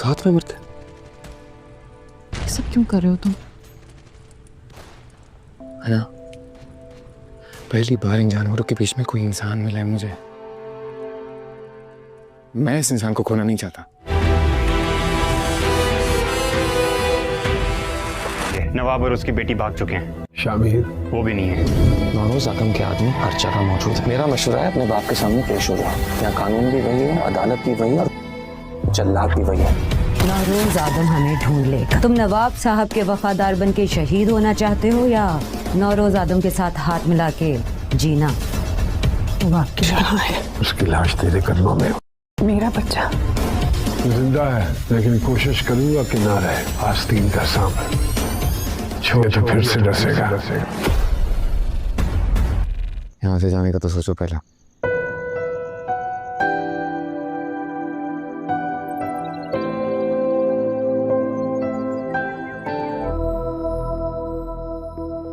साथ में मरते। ये सब क्यों कर रहे हो तुम? है ना, पहली बार इन जानवरों के बीच में कोई इंसान मिला है मुझे। मैं इस इंसान को खोना नहीं चाहता। नवाब और उसकी बेटी भाग चुके हैं। शामिर वो भी नहीं है। नौरोज आदम के आदमी हर जगह मौजूद है। मेरा मशवरा है अपने बाप के सामने पेश हो जाओ। यहाँ कानून भी वही है, अदालत भी वही और जल्लाद भी वही है। नौरोज आदम हमें ढूंढ लेगा। तुम नवाब साहब के वफादार बन के शहीद होना चाहते हो या नौरोज आदम के साथ हाथ मिला के जीना? उसकी लाश तेरे कदमों में। मेरा बच्चा जिंदा है लेकिन कोशिश करूंगा कि ना रहे। आस्तीन का सांप छोड़ तो फिर से डसेगा। यहाँ से जाने का तो सोचो पहला।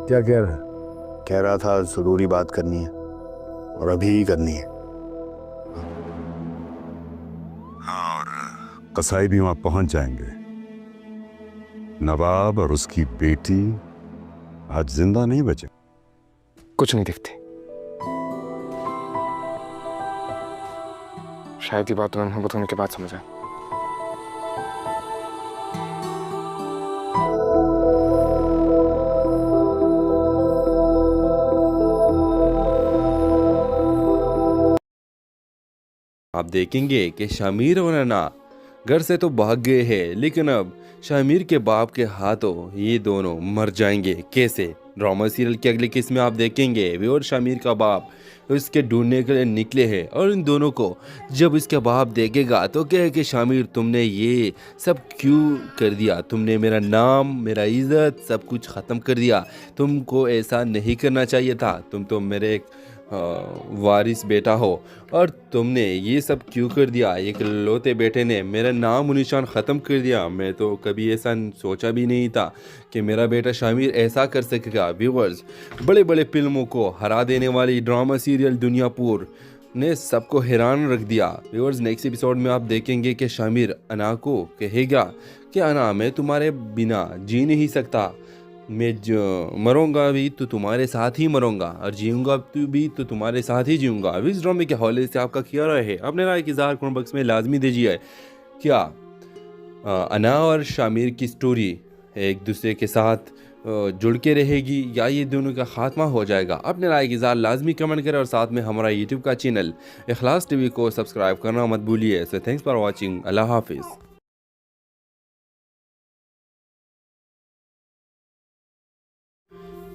क्या कह रहा है? कह रहा था जरूरी बात करनी है और अभी ही करनी है। हाँ, और कसाई भी वहां पहुंच जाएंगे। नवाब और उसकी बेटी आज जिंदा नहीं बचे। कुछ नहीं दिखती। शायद ये बात तुम्हें मोहब्बत होने के बाद समझ आए। आप देखेंगे कि शामिर और अना घर से तो भाग गए हैं, लेकिन अब शामिर के बाप के हाथों ये दोनों मर जाएंगे। कैसे? ड्रामा सीरियल के अगले केस में आप देखेंगे वे और शामिर का बाप उसके ढूंढने के लिए निकले हैं और इन दोनों को जब इसके बाप देखेगा तो कहे कि शामिर तुमने ये सब क्यों कर दिया? तुमने मेरा नाम, मेरा इज्जत सब कुछ ख़त्म कर दिया। तुमको ऐसा नहीं करना चाहिए था। तुम तो मेरे वारिस बेटा हो और तुमने ये सब क्यों कर दिया? एक लौते बेटे ने मेरा नाम और निशान ख़त्म कर दिया। मैं तो कभी ऐसा सोचा भी नहीं था कि मेरा बेटा शामिर ऐसा कर सकेगा। व्यूअर्स, बड़े बड़े फिल्मों को हरा देने वाली ड्रामा सीरियल दुनियापुर ने सबको हैरान रख दिया। व्यूअर्स, नेक्स्ट एपिसोड में आप देखेंगे कि शामिर अना को कहेगा कि अना मैं तुम्हारे बिना जी नहीं सकता। मैं मरूंगा भी तो तुम्हारे साथ ही मरूंगा और जीऊंगा भी तो तुम्हारे साथ ही जीऊंगा। अब इस ड्रामे के हवाले से आपका क्या राय है? अपने राय की इज़हार कमेंट बॉक्स में लाजमी दीजिए। क्या अना और शामिर की स्टोरी एक दूसरे के साथ जुड़ के रहेगी या ये दोनों का खात्मा हो जाएगा? अपने राय की इज़हार लाजमी कमेंट करें और साथ में हमारा यूट्यूब का चैनल इखलास टीवी को सब्सक्राइब करना मत भूलिए। So thanks for watching. अल्लाह हाफिज़।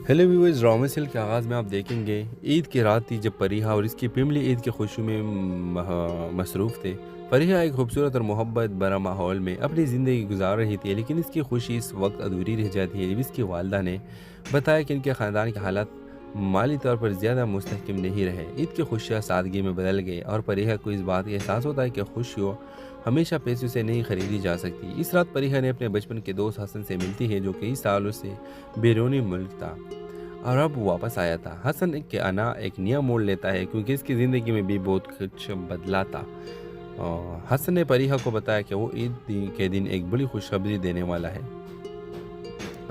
हेलो व्यूअर्स, ड्रामा सीरियल के आगाज़ में आप देखेंगे ईद की रात थी जब फरीहा और इसकी फैमिली ईद की खुशी में मसरूफ़ थे। फरीहा एक खूबसूरत और मोहब्बत भरा माहौल में अपनी ज़िंदगी गुजार रही थी, लेकिन इसकी खुशी इस वक्त अधूरी रह जाती है जब इसकी वालदा ने बताया कि इनके ख़ानदान के हालात माली तौर पर ज़्यादा मुस्तहकम नहीं रहे। ईद की खुशियाँ सादगी में बदल गई और फरीहा को इस बात का एहसास होता है कि खुशियों हमेशा पैसों से नहीं खरीदी जा सकती। इस रात फरीहा ने अपने बचपन के दोस्त हसन से मिलती है जो कई सालों से बैरूनी मुल्क था और अब वापस आया था। हसन के अना एक नया मोड़ लेता है क्योंकि इसकी ज़िंदगी में भी बहुत कुछ बदला था। हसन ने फरीहा को बताया कि वो ईद के दिन एक बड़ी खुशखबरी देने वाला है।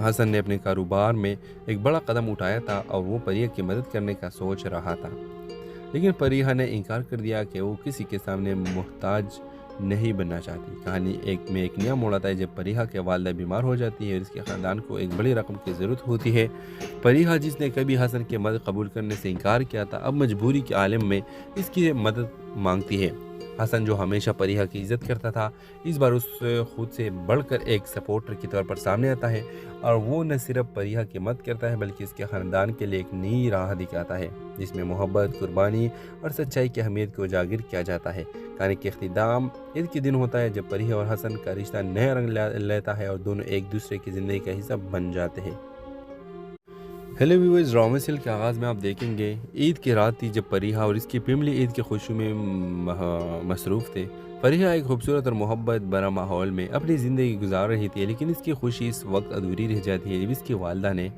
हसन ने अपने कारोबार में एक बड़ा कदम उठाया था और वो फरीहा की मदद करने का सोच रहा था, लेकिन फरीहा ने इनकार कर दिया कि वो किसी के सामने मोहताज नहीं बनना चाहती। कहानी में एक नया मोड़ आता है जब फरीहा के वालदा बीमार हो जाती है और इसके ख़ानदान को एक बड़ी रकम की ज़रूरत होती है। फरीहा जिसने कभी हसन की मदद कबूल करने से इनकार किया था, अब मजबूरी के आलम में इसकी मदद मांगती है। हसन जो हमेशा फरीहा की इज़्ज़त करता था, इस बार उससे खुद से बढ़कर एक सपोर्टर के तौर पर सामने आता है और वो न सिर्फ फरीहा की मदद करता है बल्कि इसके ख़ानदान के लिए एक नई राह दिखाता है जिसमें मोहब्बत, कुर्बानी और सच्चाई की अहमियत को उजागर किया जाता है। कहानी के इख्तिताम ईद के दिन होता है जब फरीहा और हसन का रिश्ता नया रंग लेता है और दोनों एक दूसरे की ज़िंदगी का हिस्सा बन जाते हैं। हेलो व्यूअर्स, ड्रामा सीरियल के आगाज़ में आप देखेंगे ईद की रात थी जब फरीहा और इसकी फैमिली ईद की खुशी में मसरूफ़ थे। फरीहा एक खूबसूरत और मोहब्बत भरा माहौल में अपनी ज़िंदगी गुजार रही थी, लेकिन इसकी खुशी इस वक्त अधूरी रह जाती है जब इसकी वालदा ने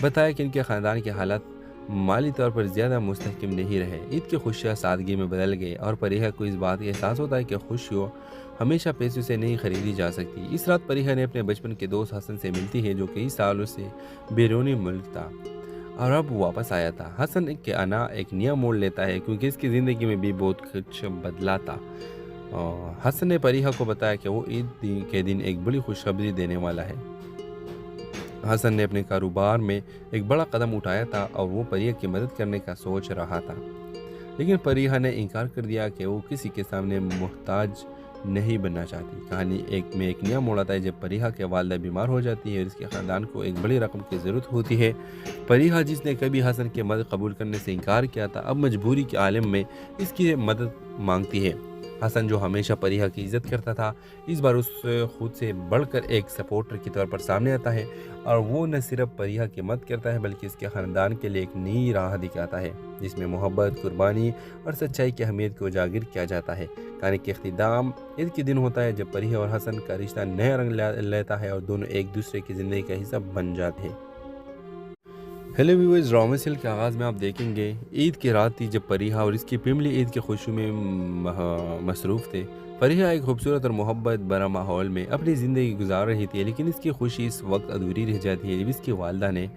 बताया कि इनके ख़ानदान के हालात माली तौर पर ज़्यादा मुस्तहकम नहीं रहे। ईद की खुशियाँ सादगी में बदल गई और फरीहा को इस बात का एहसास होता है कि खुशियों हमेशा पैसों से नहीं खरीदी जा सकती। इस रात फरीहा ने अपने बचपन के दोस्त हसन से मिलती है, जो कई सालों से बैरूनी मुल्क था और अब वापस आया था। हसन के आना एक नया मोड़ लेता है क्योंकि इसकी ज़िंदगी में भी बहुत कुछ बदला था। हसन ने फरीहा को बताया कि वो ईद के दिन एक बड़ी खुशखबरी देने वाला है। हसन ने अपने कारोबार में एक बड़ा कदम उठाया था और वो फरीहा की मदद करने का सोच रहा था, लेकिन फरीहा ने इनकार कर दिया कि वो किसी के सामने मोहताज नहीं बनना चाहती। कहानी एक नया मोड़ आता है जब फरीहा के वालिदा बीमार हो जाती है और इसके ख़ानदान को एक बड़ी रकम की ज़रूरत होती है। फरीहा, जिसने कभी हसन की मदद कबूल करने से इनकार किया था, अब मजबूरी के आलम में इसकी मदद मांगती है। हसन, जो हमेशा फरीहा की इज़्ज़त करता था, इस बार उस खुद से बढ़कर एक सपोर्टर के तौर पर सामने आता है और वो न सिर्फ फरीहा की मदद करता है बल्कि इसके ख़ानदान के लिए एक नई राह दिखाता है जिसमें मोहब्बत, कुर्बानी और सच्चाई की अहमियत को उजागर किया जाता है। कहानी के इख्तिताम ईद के दिन होता है जब फरीहा और हसन का रिश्ता नया रंग लेता है और दोनों एक दूसरे की ज़िंदगी का हिस्सा बन जाते हैं। हेलो व्यूअर्स, ड्रामा सीरियल के आगाज़ में आप देखेंगे ईद की रात थी जब फरीहा और इसकी फैमिली ईद की खुशी में मसरूफ़ थे। फरीहा एक खूबसूरत और मोहब्बत भरा माहौल में अपनी ज़िंदगी गुजार रही थी, लेकिन इसकी खुशी इस वक्त अधूरी रह जाती है जब इसकी वालिदा ने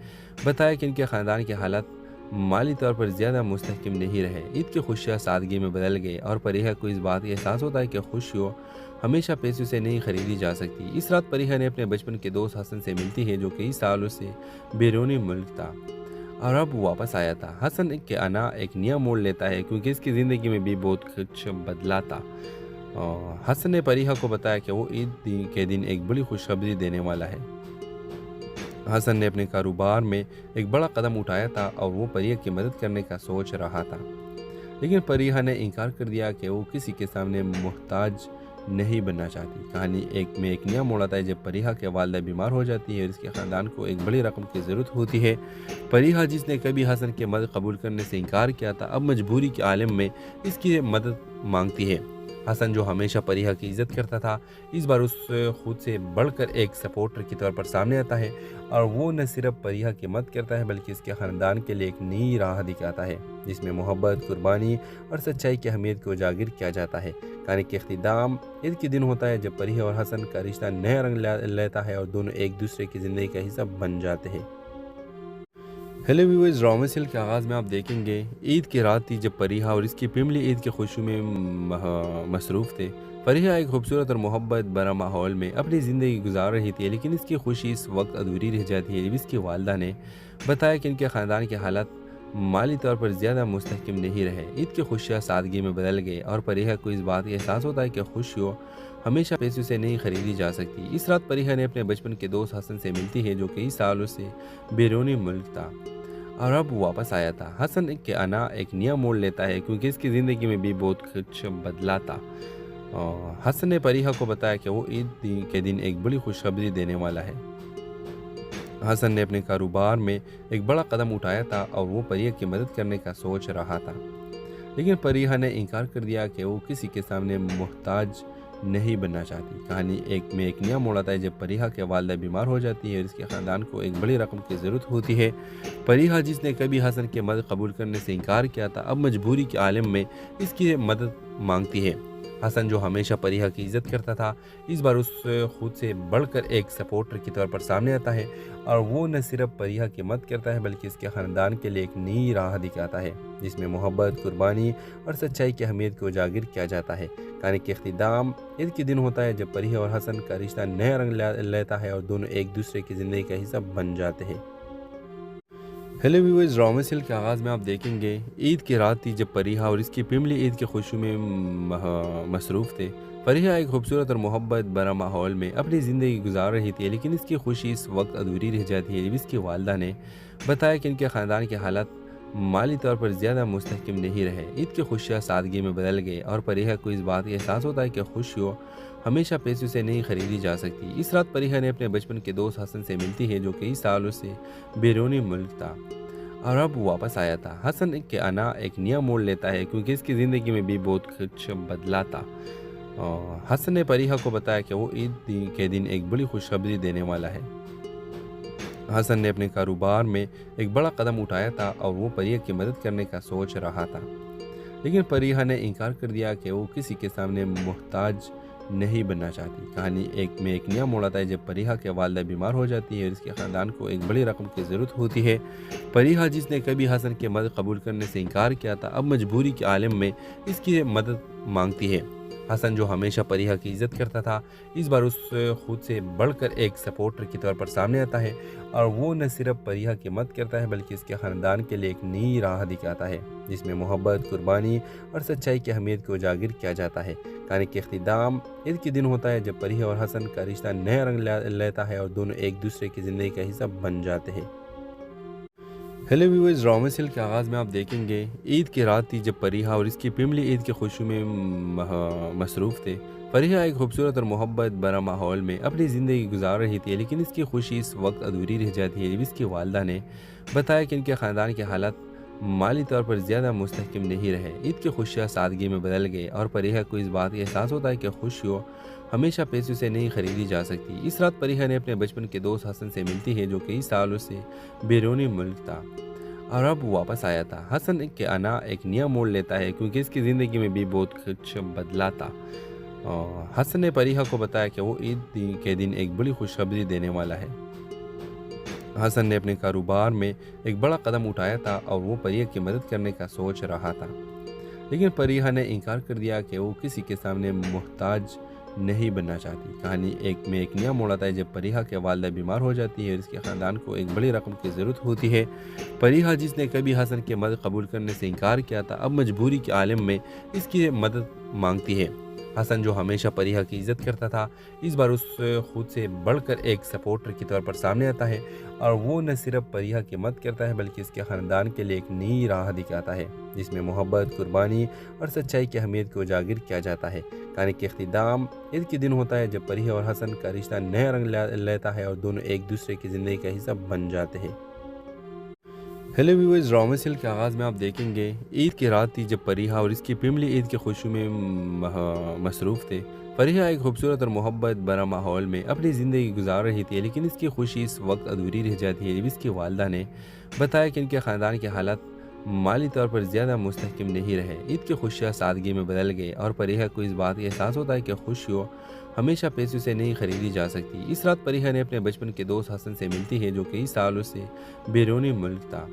बताया कि इनके ख़ानदान के हालात माली तौर पर ज़्यादा मुस्तहकम नहीं रहे। ईद की खुशियाँ सादगी में बदल गई और फरीहा को इस बात का एहसास होता है कि खुशियों हमेशा पैसों से नहीं खरीदी जा सकती। इस रात फरीहा ने अपने बचपन के दोस्त हसन से मिलती है, जो कई सालों से बैरूनी मुल्क था और अब वापस आया था। हसन के आना एक नया मोड़ लेता है क्योंकि इसकी ज़िंदगी में भी बहुत कुछ बदला था। हसन ने फरीहा को बताया कि वो ईद के दिन एक बड़ी खुशखबरी देने वाला है। हसन ने अपने कारोबार में एक बड़ा कदम उठाया था और वो फरीहा की मदद करने का सोच रहा था, लेकिन फरीहा ने इनकार कर दिया कि वो किसी के सामने मोहताज नहीं बनना चाहती। कहानी एक नया मोड़ आता है जब फरीहा के वालिदा बीमार हो जाती है और इसके ख़ानदान को एक बड़ी रकम की ज़रूरत होती है। फरीहा, जिसने कभी हसन की मदद कबूल करने से इनकार किया था, अब मजबूरी के आलम में इसकी मदद मांगती है। हसन, जो हमेशा फरीहा की इज़्ज़त करता था, इस बार उस खुद से बढ़कर एक सपोर्टर के तौर पर सामने आता है और वो न सिर्फ फरीहा की मदद करता है बल्कि इसके ख़ानदान के लिए एक नई राह दिखाता है जिसमें मोहब्बत, कुर्बानी और सच्चाई की अहमियत को उजागर किया जाता है। कहानी के इख्तिताम ईद के दिन होता है जब फरीहा और हसन का रिश्ता नया रंग लेता है और दोनों एक दूसरे की ज़िंदगी का हिस्सा बन जाते हैं। हेलो व्यूअर्स, ड्रामा सीरियल के आगाज़ में आप देखेंगे ईद की रात थी जब फरीहा और इसकी फैमिली ईद की खुशी में मसरूफ़ थे। फरीहा एक खूबसूरत और मोहब्बत भरा माहौल में अपनी ज़िंदगी गुजार रही थी, लेकिन इसकी खुशी इस वक्त अधूरी रह जाती है जब इसकी वालिदा ने बताया कि इनके ख़ानदान के हालात माली तौर पर ज़्यादा मुस्तहकम नहीं रहे। ईद की खुशियाँ सादगी में बदल गई और फरीहा को इस बात का एहसास होता है कि खुशियों हमेशा पैसों से नहीं खरीदी जा सकती। इस रात फरीहा ने अपने बचपन के दोस्त हसन से मिलती है, जो कई सालों से बैरूनी मुल्क था और अब वापस आया था। हसन के आना एक नया मोड़ लेता है क्योंकि इसकी ज़िंदगी में भी बहुत कुछ बदला था। हसन ने फरीहा को बताया कि वो ईद के दिन एक बड़ी खुशखबरी देने वाला है। हसन ने अपने कारोबार में एक बड़ा कदम उठाया था और वो फरीहा की मदद करने का सोच रहा था, लेकिन फरीहा ने इनकार कर दिया कि वो किसी के सामने मोहताज नहीं बनना चाहती। कहानी एक नया मोड़ आता है जब फरीहा के वालिदा बीमार हो जाती है और इसके ख़ानदान को एक बड़ी रकम की ज़रूरत होती है। फरीहा, जिसने कभी हसन की मदद कबूल करने से इनकार किया था, अब मजबूरी के आलम में इसकी मदद मांगती है। हसन, जो हमेशा फरीहा की इज़्ज़त करता था, इस बार उस खुद से बढ़कर एक सपोर्टर के तौर पर सामने आता है और वो न सिर्फ फरीहा की मदद करता है बल्कि इसके ख़ानदान के लिए एक नई राह दिखाता है जिसमें मोहब्बत, कुर्बानी और सच्चाई की अहमियत को उजागर किया जाता है। कहानी के इख्तिताम ईद के दिन होता है जब फरीहा और हसन का रिश्ता नया रंग लेता है और दोनों एक दूसरे की ज़िंदगी का हिस्सा बन जाते हैं। हेलो व्यूअर्स, ड्रामा सीरियल के आगाज़ में आप देखेंगे ईद की रात थी जब फरीहा और इसकी फैमिली ईद की खुशी में मसरूफ़ थे। फरीहा एक खूबसूरत और मोहब्बत भरा माहौल में अपनी ज़िंदगी गुजार रही थी, लेकिन इसकी खुशी इस वक्त अधूरी रह जाती है जब इसकी वालिदा ने बताया कि इनके ख़ानदान के हालात माली तौर पर ज़्यादा मुस्तहकम नहीं रहे। ईद की खुशियाँ सादगी में बदल गई और फरीहा को इस बात का एहसास होता है कि खुशियों हमेशा पैसों से नहीं खरीदी जा सकती। इस रात फरीहा ने अपने बचपन के दोस्त हसन से मिलती है, जो कई सालों से बैरूनी मुल्क था और अब वापस आया था। हसन के आना एक नया मोड़ लेता है क्योंकि इसकी ज़िंदगी में भी बहुत कुछ बदला था। हसन ने फरीहा को बताया कि वो ईद के दिन एक बड़ी खुशखबरी देने वाला है। حسن نے اپنے کاروبار میں ایک بڑا قدم اٹھایا تھا اور وہ پریہ کی مدد کرنے کا سوچ رہا تھا، لیکن پریہ نے انکار کر دیا کہ وہ کسی کے سامنے محتاج نہیں بننا چاہتی۔ کہانی ایک نیا موڑ آتا ہے جب پریہ کی والدہ بیمار ہو جاتی ہے اور اس کے خاندان کو ایک بڑی رقم کی ضرورت ہوتی ہے۔ پریہ جس نے کبھی حسن کی مدد قبول کرنے سے انکار کیا تھا، اب مجبوری کے عالم میں اس کی مدد مانگتی ہے۔ حسن جو ہمیشہ پریہ کی عزت کرتا تھا، اس بار اس خود سے بڑھ کر ایک سپورٹر کے طور پر سامنے آتا ہے، اور وہ نہ صرف پریہ کی مدد کرتا ہے بلکہ اس کے خاندان کے لیے ایک نئی راہ دکھاتا ہے جس میں محبت، قربانی اور سچائی کی اہمیت کو اجاگر کیا جاتا ہے۔ کہانی کے اختتام عید کے دن ہوتا ہے جب پریہ اور حسن کا رشتہ نیا رنگ لیتا ہے اور دونوں ایک دوسرے کی زندگی کا حصہ بن جاتے ہیں۔ ہیلو ویورز، ڈرامہ سیل کے آغاز میں آپ دیکھیں گے عید کی رات تھی جب پریہ اور اس کی فیملی عید کی خوشی میں مصروف تھے۔ پریہ ایک خوبصورت اور محبت بھرا ماحول میں اپنی زندگی گزار رہی تھی، لیکن اس کی خوشی اس وقت ادھوری رہ جاتی ہے جب اس کی والدہ نے بتایا کہ ان کے خاندان کے حالات مالی طور پر زیادہ مستحکم نہیں رہے۔ عید کی خوشیاں سادگی میں بدل گئی اور پریہ کو اس بات کا احساس ہوتا ہے کہ خوشیوں ہمیشہ پیسوں سے نہیں خریدی جا سکتی۔ اس رات پریہ نے اپنے بچپن کے دوست حسن سے ملتی ہے جو کئی سالوں سے بیرونی ملک تھا اور اب واپس آیا تھا۔ حسن کے آنا ایک نیا موڑ لیتا ہے کیونکہ اس کی زندگی میں بھی بہت کچھ بدلا تھا۔ حسن نے پریہ کو بتایا کہ وہ عید کے دن ایک بڑی خوشخبری دینے والا ہے۔ حسن نے اپنے کاروبار میں ایک بڑا قدم اٹھایا تھا اور وہ پریہ کی مدد کرنے کا سوچ رہا تھا، لیکن پریہ نے انکار کر دیا کہ وہ کسی کے سامنے محتاج نہیں بننا چاہتی۔ کہانی ایک نیا موڑ آتا ہے جب پریہ کی والدہ بیمار ہو جاتی ہے اور اس کے خاندان کو ایک بڑی رقم کی ضرورت ہوتی ہے۔ پریہ جس نے کبھی حسن کی مدد قبول کرنے سے انکار کیا تھا، اب مجبوری کے عالم میں اس کی مدد مانگتی ہے۔ حسن جو ہمیشہ پریہ کی عزت کرتا تھا، اس بار اس خود سے بڑھ کر ایک سپورٹر کے طور پر سامنے آتا ہے، اور وہ نہ صرف پریہ کی مدد کرتا ہے بلکہ اس کے خاندان کے لیے ایک نئی راہ دکھاتا ہے جس میں محبت، قربانی اور سچائی کی اہمیت کو اجاگر کیا جاتا ہے۔ کہانی کے اختتام عید کے دن ہوتا ہے جب پریہ اور حسن کا رشتہ نیا رنگ لیتا ہے اور دونوں ایک دوسرے کی زندگی کا حصہ بن جاتے ہیں۔ ہیلو ویورز، ڈرامہ سیل کے آغاز میں آپ دیکھیں گے عید کی رات تھی جب پریہ اور اس کی فیملی عید کی خوشی میں مصروف تھے۔ پریہ ایک خوبصورت اور محبت بھرا ماحول میں اپنی زندگی گزار رہی تھی، لیکن اس کی خوشی اس وقت ادھوری رہ جاتی ہے جب اس کی والدہ نے بتایا کہ ان کے خاندان کے حالات مالی طور پر زیادہ مستحکم نہیں رہے۔ عید کی خوشیاں سادگی میں بدل گئی اور پریہ کو اس بات کا احساس ہوتا ہے کہ خوشیوں ہمیشہ پیسوں سے نہیں خریدی جا سکتی۔ اس رات پریہ نے اپنے بچپن کے دوست حسن سے ملتی ہے جو کئی سالوں سے بیرونی ملک تھا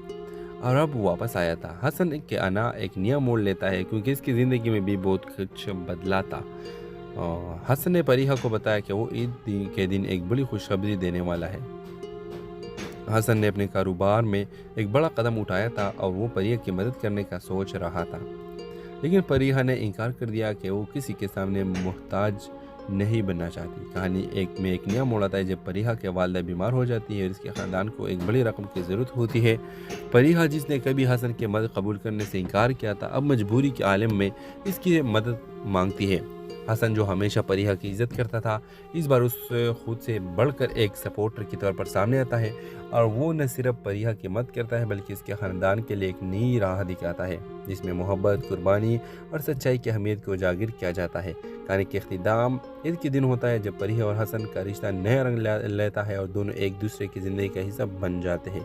اور اب واپس آیا تھا۔ حسن کے آنا ایک نیا موڑ لیتا ہے کیونکہ اس کی زندگی میں بھی بہت کچھ بدلا تھا۔ حسن نے پریہ کو بتایا کہ وہ عید کے دن ایک بڑی خوشخبری دینے والا ہے۔ حسن نے اپنے کاروبار میں ایک بڑا قدم اٹھایا تھا اور وہ پریہ کی مدد کرنے کا سوچ رہا تھا، لیکن پریہ نے انکار کر دیا کہ وہ کسی کے سامنے محتاج نہیں بننا چاہتی۔ کہانی ایک نیا موڑ آتا ہے جب پریہ کی والدہ بیمار ہو جاتی ہے اور اس کے خاندان کو ایک بڑی رقم کی ضرورت ہوتی ہے۔ پریہ جس نے کبھی حسن کی مدد قبول کرنے سے انکار کیا تھا، اب مجبوری کے عالم میں اس کی مدد مانگتی ہے۔ حسن جو ہمیشہ پریہ کی عزت کرتا تھا، اس بار اس خود سے بڑھ کر ایک سپورٹر کے طور پر سامنے آتا ہے، اور وہ نہ صرف پریہ کی مدد کرتا ہے بلکہ اس کے خاندان کے لیے ایک نئی راہ دکھاتا ہے جس میں محبت، قربانی اور سچائی کی اہمیت کو اجاگر کیا جاتا ہے۔ کہانی کے اختتام عید کے دن ہوتا ہے جب پریہ اور حسن کا رشتہ نیا رنگ لیتا ہے اور دونوں ایک دوسرے کی زندگی کا حصہ بن جاتے ہیں۔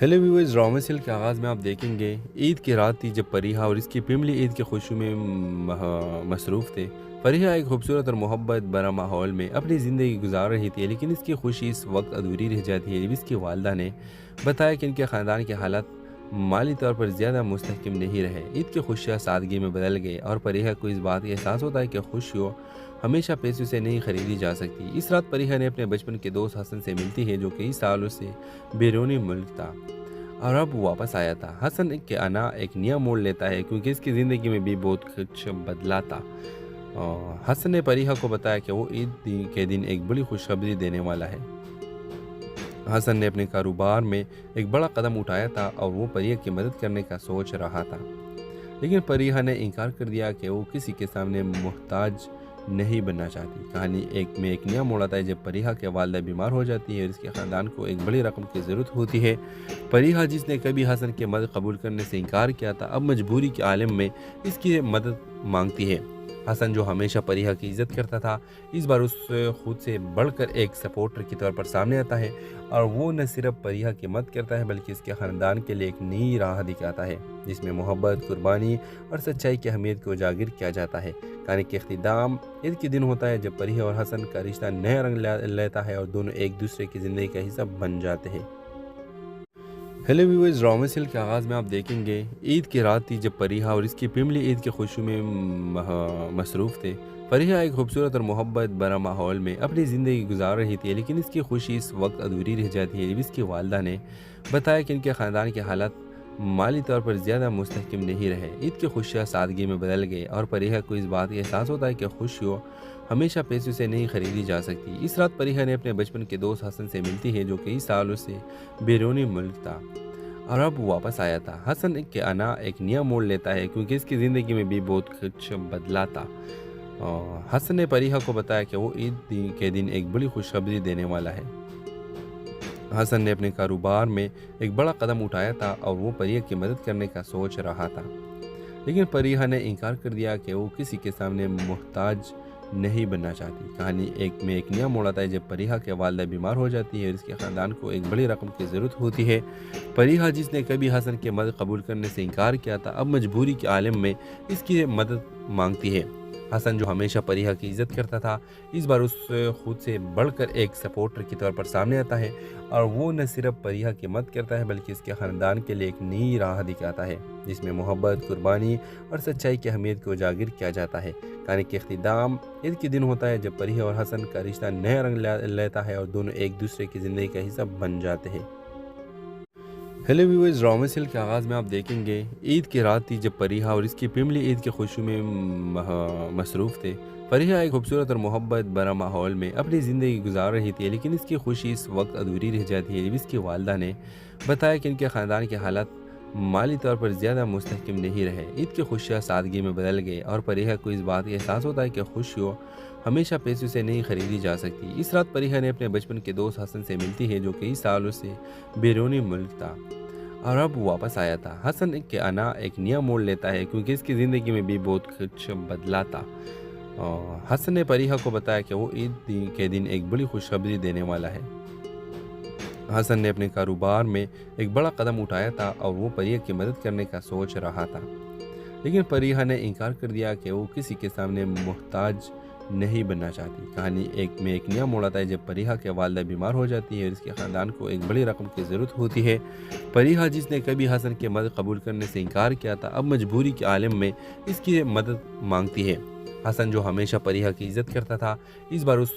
ہیلو ویورز، ڈرامہ سیل کے آغاز میں آپ دیکھیں گے عید کی رات تھی جب پریہ اور اس کی فیملی عید کی خوشی میں مصروف تھے۔ پریہ ایک خوبصورت اور محبت بھرا ماحول میں اپنی زندگی گزار رہی تھی، لیکن اس کی خوشی اس وقت ادھوری رہ جاتی ہے جب اس کی والدہ نے بتایا کہ ان کے خاندان کے حالات مالی طور پر زیادہ مستحکم نہیں رہے۔ عید کی خوشیاں سادگی میں بدل گئی اور پریہ کو اس بات کا احساس ہوتا ہے کہ خوشیوں ہمیشہ پیسوں سے نہیں خریدی جا سکتی۔ اس رات پریہ نے اپنے بچپن کے دوست حسن سے ملتی ہے جو کئی سالوں سے بیرونی ملک تھا اور اب واپس آیا تھا۔ حسن کے آنا ایک نیا موڑ لیتا ہے کیونکہ اس کی زندگی میں بھی بہت کچھ بدلا تھا۔ حسن نے پریہ کو بتایا کہ وہ عید کے دن ایک بڑی خوشخبری دینے والا ہے۔ حسن نے اپنے کاروبار میں ایک بڑا قدم اٹھایا تھا اور وہ پریہ کی مدد کرنے کا سوچ رہا تھا، لیکن پریہ نے انکار کر دیا کہ وہ کسی کے سامنے محتاج نہیں بننا چاہتی۔ کہانی ایک نیا موڑ آتا ہے جب پریہ کی والدہ بیمار ہو جاتی ہے اور اس کے خاندان کو ایک بڑی رقم کی ضرورت ہوتی ہے۔ پریہ جس نے کبھی حسن کی مدد قبول کرنے سے انکار کیا تھا، اب مجبوری کے عالم میں اس کی مدد مانگتی ہے۔ हसन जो हमेशा परिहा की इज्जत करता था, इस बार उस खुद से बढ़कर एक सपोर्टर के तौर पर सामने आता है और वो न सिर्फ परिहा की मदद करता है बल्कि इसके ख़ानदान के लिए एक नई राह दिखाता है जिसमें मोहब्बत, कुर्बानी और सच्चाई की अहमियत को उजागर किया जाता है। कहानी के इख्तिताम ईद के दिन होता है जब परिहा और हसन का रिश्ता नया रंग लेता है और दोनों एक दूसरे की ज़िंदगी का हिस्सा बन जाते हैं। हेलो व्यूअर्स, ड्रामा सीरियल के आगाज़ में आप देखेंगे ईद की रात थी जब परिहा और इसकी फैमिली ईद की खुशी में मसरूफ़ थे। परिहा एक खूबसूरत और मोहब्बत भरा माहौल में अपनी ज़िंदगी गुजार रही थी, लेकिन इसकी खुशी इस वक्त अधूरी रह जाती है जब इसकी वालदा ने बताया कि इनके ख़ानदान के हालात माली तौर पर ज़्यादा मुस्तहकम नहीं रहे। ईद की खुशियाँ सादगी में बदल गई और परिहा को इस बात का एहसास होता है कि खुशियों हमेशा पैसों से नहीं खरीदी जा सकती। इस रात परिहा ने अपने बचपन के दोस्त हसन से मिलती है जो कई सालों से बैरूनी मुल्क था और अब वापस आया था। हसन के आना एक नया मोड़ लेता है क्योंकि इसकी ज़िंदगी में भी बहुत कुछ बदला था। हसन ने परिहा को बताया कि वो ईद के दिन एक बड़ी खुशखबरी देने वाला है। हसन ने अपने कारोबार में एक बड़ा कदम उठाया था और वो परिहा की मदद करने का सोच रहा था, लेकिन परिहा ने इनकार कर दिया कि वो किसी के सामने मोहताज नहीं बनना चाहती। कहानी में एक नया मोड़ आता है जब परिहा के वालदा बीमार हो जाती है और इसके ख़ानदान को एक बड़ी रकम की ज़रूरत होती है। परिहा जिसने कभी हसन की मदद कबूल करने से इनकार किया था, अब मजबूरी के आलम में इसकी मदद मांगती है। हसन जो हमेशा परिहा की इज्जत करता था, इस बार उस खुद से बढ़कर एक सपोर्टर के तौर पर सामने आता है और वो न सिर्फ परिहा की मदद करता है बल्कि इसके ख़ानदान के लिए एक नई राह दिखाता है जिसमें मोहब्बत, कुर्बानी और सच्चाई की अहमियत को उजागर किया जाता है। कहानी के इख्तिताम ईद के दिन होता है जब परिहा और हसन का रिश्ता नया रंग लेता है और दोनों एक दूसरे की ज़िंदगी का हिस्सा बन जाते हैं। हेलो व्यूअर्स, ड्रामा सीरियल के आगाज़ में आप देखेंगे ईद की रात थी जब परिहा और इसकी फैमिली ईद की खुशी में मसरूफ़ थे। परिहा एक खूबसूरत और मोहब्बत भरा माहौल में अपनी ज़िंदगी गुजार रही थी, लेकिन इसकी खुशी इस वक्त अधूरी रह जाती है जब इसकी वालदा ने बताया कि इनके ख़ानदान के हालात माली तौर पर ज़्यादा मुस्तहकम नहीं रहे। ईद की खुशियाँ सादगी में बदल गई और परिहा को इस बात का एहसास होता है कि खुशियों हमेशा पैसों से नहीं खरीदी जा सकती। इस रात परिहा ने अपने बचपन के दोस्त हसन से मिलती है जो कई सालों से बैरूनी मुल्क था और अब वापस आया था। हसन के आना एक नया मोड़ लेता है क्योंकि इसकी ज़िंदगी में भी बहुत कुछ बदला था। हसन ने परिहा को बताया कि वो ईद के दिन एक बड़ी खुशखबरी देने वाला है। हसन ने अपने कारोबार में एक बड़ा कदम उठाया था और वो परिहा की मदद करने का सोच रहा था, लेकिन परिहा ने इनकार कर दिया कि वो किसी के सामने मोहताज नहीं बनना चाहती। कहानी में एक नया मोड़ आता है जब परिहा के वालदा बीमार हो जाती है और इसके ख़ानदान को एक बड़ी रकम की ज़रूरत होती है। परिहा जिसने कभी हसन की मदद कबूल करने से इनकार किया था, अब मजबूरी के आलम में इसकी मदद मांगती है। हसन जो हमेशा परिहा की इज्जत करता था, इस बार उस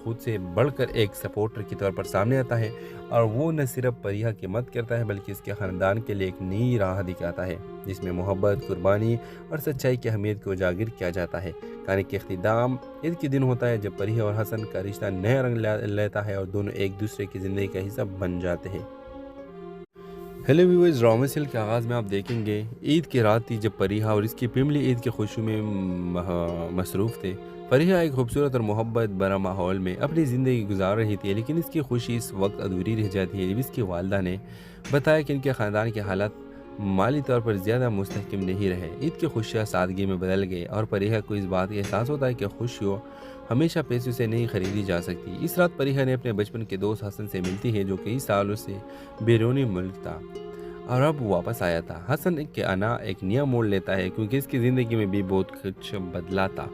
खुद से बढ़कर एक सपोर्टर के तौर पर सामने आता है और वो न सिर्फ परिहा की मदद करता है बल्कि इसके ख़ानदान के लिए एक नई राह दिखाता है जिसमें मोहब्बत, कुर्बानी और सच्चाई की अहमियत को उजागर किया जाता है। कहानी के इख्तिताम ईद के दिन होता है जब परिहा और हसन का रिश्ता नया रंग लेता है और दोनों एक दूसरे की ज़िंदगी का हिस्सा बन जाते हैं। हेलो व्यूअर्स, ड्रामा सीरियल के आगाज़ में आप देखेंगे ईद की रात थी जब परिहा और इसकी फैमिली ईद की खुशी में मसरूफ़ थे। परिहा एक खूबसूरत और मोहब्बत भरा माहौल में अपनी ज़िंदगी गुजार रही थी, लेकिन इसकी खुशी इस वक्त अधूरी रह जाती है जब इसकी वालदा ने बताया कि इनके ख़ानदान के हालात माली तौर पर ज़्यादा मुस्तहकम नहीं रहे। ईद की खुशियाँ सादगी में बदल गई और परिहा को इस बात का एहसास होता है कि खुशियों हमेशा पैसों से नहीं खरीदी जा सकती। इस रात परिहा ने अपने बचपन के दोस्त हसन से मिलती है जो कई सालों से बैरूनी मुल्क था और अब वापस आया था। हसन के आना एक नया मोड़ लेता है क्योंकि इसकी ज़िंदगी में भी बहुत कुछ बदला था।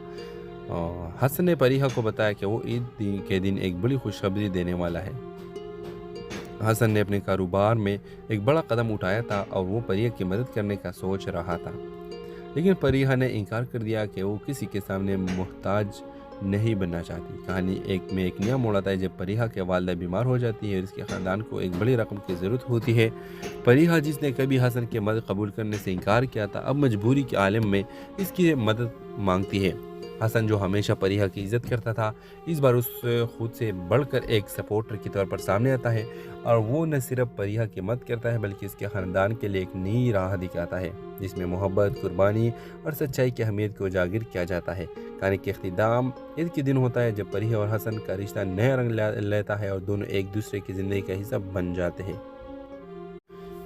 हसन ने परिहा को बताया कि वो ईद के दिन एक बड़ी खुशखबरी देने वाला है। हसन ने अपने कारोबार में एक बड़ा कदम उठाया था और वो परिहा की मदद करने का सोच रहा था, लेकिन परिहा ने इनकार कर दिया कि वो किसी के सामने मोहताज नहीं बनना चाहती। कहानी में एक नया मोड़ आता है जब परिहा के वालदा बीमार हो जाती है और इसके ख़ानदान को एक बड़ी रकम की ज़रूरत होती है। परिहा जिसने कभी हसन की मदद कबूल करने से इनकार किया था, अब मजबूरी के आलम में इसकी मदद मांगती है। हसन जो हमेशा परिहा की इज्जत करता था, इस बार उस खुद से बढ़कर एक सपोर्टर के तौर पर सामने आता है और वो न सिर्फ परिहा की मदद करता है बल्कि इसके ख़ानदान के लिए एक नई राह दिखाता है जिसमें मोहब्बत, कुर्बानी और सच्चाई की अहमियत को उजागर किया जाता है। कहानी के इख्तिताम ईद के दिन होता है जब परिहा और हसन का रिश्ता नया रंग लेता है और दोनों एक दूसरे की ज़िंदगी का हिस्सा बन जाते हैं।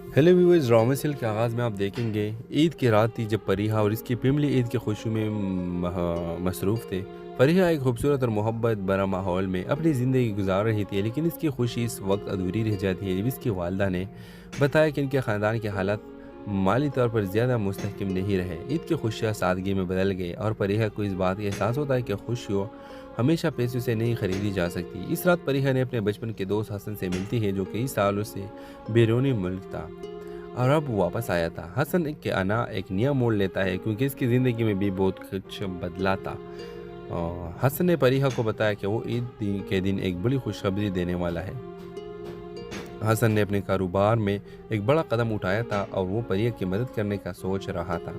हेलो व्यूअर्स, ड्रामा सीरियल के आगाज़ में आप देखेंगे ईद की रात थी जब फरीहा और इसकी फैमिली ईद की खुशी में मसरूफ़ थे। फरीहा एक खूबसूरत और मोहब्बत भरा माहौल में अपनी ज़िंदगी गुजार रही थी, लेकिन इसकी खुशी इस वक्त अधूरी रह जाती है जब इसकी वालदा ने बताया कि इनके ख़ानदान के हालात माली तौर पर ज़्यादा मुस्तहकम नहीं रहे। ईद की खुशियाँ सादगी में बदल गए और फरीहा को इस बात का एहसास होता है कि खुशियों हमेशा पैसों से नहीं खरीदी जा सकती। इस रात फरीहा ने अपने बचपन के दोस्त हसन से मिलती है, जो कई सालों से बैरूनी मुल्क था और अब वापस आया था। हसन के आना एक नया मोड़ लेता है क्योंकि इसकी ज़िंदगी में भी बहुत कुछ बदला था। हसन ने फरीहा को बताया कि वो ईद के दिन एक बड़ी खुशखबरी देने वाला है। हसन ने अपने कारोबार में एक बड़ा कदम उठाया था और वो फरीहा की मदद करने का सोच रहा था,